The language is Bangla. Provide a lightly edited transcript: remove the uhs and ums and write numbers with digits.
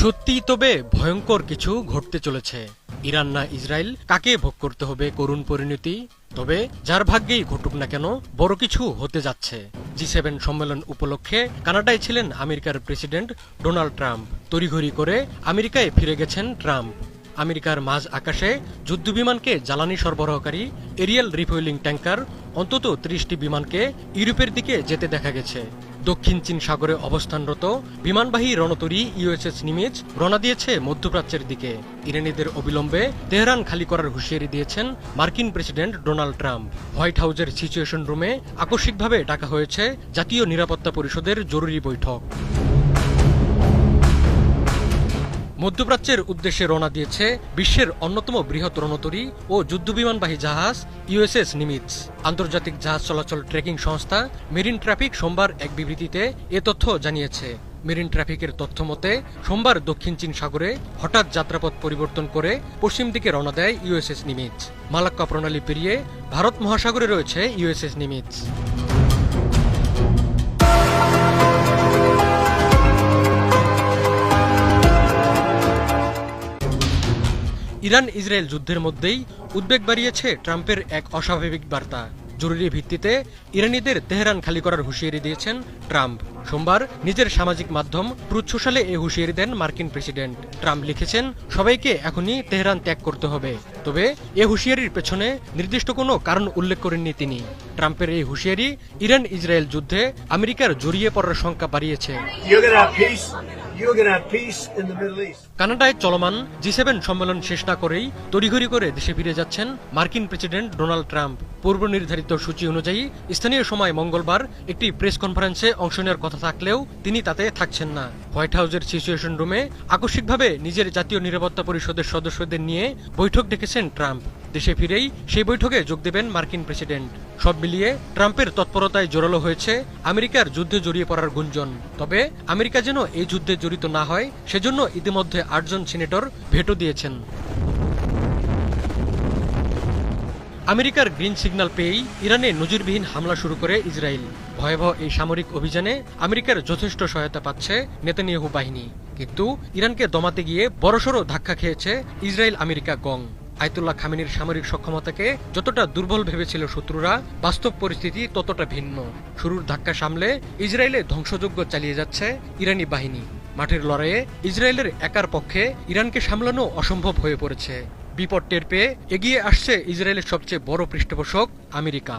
সত্যিই তবে ভয়ঙ্কর কিছু ঘটতে চলেছে। ইরান না ইসরায়েল, কাকে ভোগ করতে হবে করুণ পরিণতি? তবে যার ভাগ্যেই ঘটুক না কেন, বড় কিছু হতে যাচ্ছে। G7 সম্মেলন উপলক্ষে কানাডায় ছিলেন আমেরিকার প্রেসিডেন্ট ডোনাল্ড ট্রাম্প। তড়িঘড়ি করে আমেরিকায় ফিরে গেছেন ট্রাম্প। আমেরিকার মাঝ আকাশে যুদ্ধবিমানকে জ্বালানি সরবরাহকারী এরিয়াল রিফুয়েলিং ট্যাঙ্কার অন্তত ৩০টি বিমানকে ইউরোপের দিকে যেতে দেখা গেছে। দক্ষিণ চীন সাগরে অবস্থানরত বিমানবাহী রণতরী ইউএসএস নিমিজ রওনা দিয়েছে মধ্যপ্রাচ্যের দিকে। ইরানিদের অবিলম্বে তেহরান খালি করার হুঁশিয়ারি দিয়েছেন মার্কিন প্রেসিডেন্ট ডোনাল্ড ট্রাম্প। হোয়াইট হাউসের সিচুয়েশন রুমে আকস্মিকভাবে ডাকা হয়েছে জাতীয় নিরাপত্তা পরিষদের জরুরি বৈঠক। মধ্যপ্রাচ্যের উদ্দেশ্যে রওনা দিয়েছে বিশ্বের অন্যতম বৃহৎ রণতরী ও যুদ্ধবিমানবাহী জাহাজ ইউএসএস নিমিজ। আন্তর্জাতিক জাহাজ চলাচল ট্র্যাকিং সংস্থা মেরিন ট্রাফিক সোমবার এক বিবৃতিতে এ তথ্য জানিয়েছে। মেরিন ট্রাফিকের তথ্য মতে সোমবার দক্ষিণ চীন সাগরে হঠাৎ যাত্রাপথ পরিবর্তন করে পশ্চিম দিকে রওনা দেয় ইউএসএস নিমিজ। মালাক্কা প্রণালী পেরিয়ে ভারত মহাসাগরে রয়েছে ইউএসএস নিমিজ। ইরান ইসরায়েল যুদ্ধের মধ্যেই উদ্বেগ বাড়িয়েছে ট্রাম্পের এক অস্বাভাবিক বার্তা। জরুরি ভিত্তিতে ইরানিদের তেহরান খালি করার হুঁশিয়ারি দিয়েছেন ট্রাম্প। সোমবার নিজের সামাজিক মাধ্যম ট্রুথ সোশ্যালে এই হুঁশিয়ারি দেন মার্কিন প্রেসিডেন্ট। ট্রাম্প লিখেছেন, সবাইকে এখনই তেহরান ত্যাগ করতে হবে। তবে এ হুঁশিয়ারির পেছনে নির্দিষ্ট কোনো কারণ উল্লেখ করেননি তিনি। ট্রাম্পের এই হুঁশিয়ারি ইরান ইসরায়েল যুদ্ধে আমেরিকার জড়িয়ে পড়ার সংখ্যা বাড়িয়েছে। কানাডায় চলমান G7 সম্মেলন শেষ না করেই তড়িঘড়ি করে দেশে ফিরে যাচ্ছেন মার্কিন প্রেসিডেন্ট ডোনাল্ড ট্রাম্প। পূর্ব নির্ধারিত সূচি অনুযায়ী স্থানীয় সময় মঙ্গলবার একটি প্রেস কনফারেন্সে অংশ নেওয়ার কথা থাকলেও তিনি তাতে থাকছেন না। হোয়াইট হাউসের সিচুয়েশন রুমে আকস্মিকভাবে নিজের জাতীয় নিরাপত্তা পরিষদের সদস্যদের নিয়ে বৈঠক ডেকেছেন ট্রাম্প। দেশে ফিরেই সেই বৈঠকে যোগ দেবেন মার্কিন প্রেসিডেন্ট। সব মিলিয়ে ট্রাম্পের তৎপরতায় জোরালো হয়েছে আমেরিকার যুদ্ধে জড়িয়ে পড়ার গুঞ্জন। তবে আমেরিকা যেন এই যুদ্ধে জড়িত না হয় সেজন্য ইতিমধ্যে ৮ জন সিনেটর ভেটো দিয়েছেন। আমেরিকার গ্রিন সিগন্যাল পেয়েই ইরানে নজিরবিহীন হামলা শুরু করে ইসরায়েল। ভয়াবহ এই সামরিক অভিযানে আমেরিকার যথেষ্ট সহায়তা পাচ্ছে নেতানিয়াহু বাহিনী। কিন্তু ইরানকে দমাতে গিয়ে বড়সড় ধাক্কা খেয়েছে ইসরায়েল আমেরিকা গং। আয়াতুল্লাহ খামেনির সামরিক সক্ষমতাকে যতটা দুর্বল ভেবেছিল শত্রুরা, বাস্তব পরিস্থিতি ততটা ভিন্ন। শুরুর ধাক্কা সামলে ইসরায়েলে ধ্বংসযজ্ঞ চালিয়ে যাচ্ছে ইরানি বাহিনী। মাঠের লড়াইয়ে ইসরায়েলের একার পক্ষে ইরানকে সামলানো অসম্ভব হয়ে পড়েছে। বিপদ টের পেয়ে এগিয়ে আসছে ইসরায়েলের সবচেয়ে বড় পৃষ্ঠপোষক আমেরিকা।